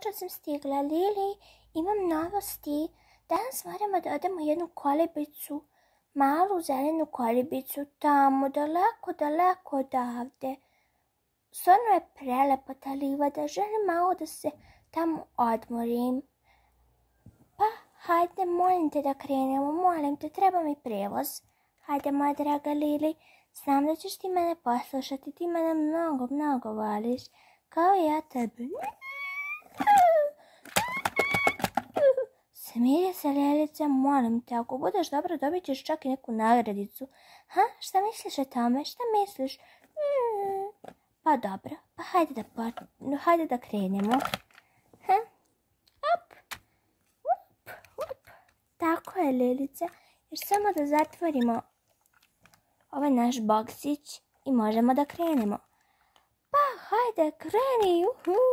što sam stigla, Lili, imam novosti. Danas moramo da odemo jednu kolibicu, malu zelenu kolibicu, tamo, daleko, daleko odavde. Stvarno je prelepa ta livada, želim malo da se tamo odmorim. Pa, hajde, molim te da krenemo, molim te, treba mi prevoz. Hajde, moja draga Lili, znam da ćeš ti mene poslušati, ti mene mnogo, mnogo voliš, kao i ja tebe. Smiri se, Lelice, molim te, ako budeš dobro, dobit ćeš čak i neku nagradicu. Ha, šta misliš o tome, šta misliš? Pa dobro, pa hajde da krenemo. Ha? Op, up, up. Tako je, Lelice, još samo da zatvorimo ovaj naš boksić i možemo da krenemo. Pa hajde, kreni, juhu.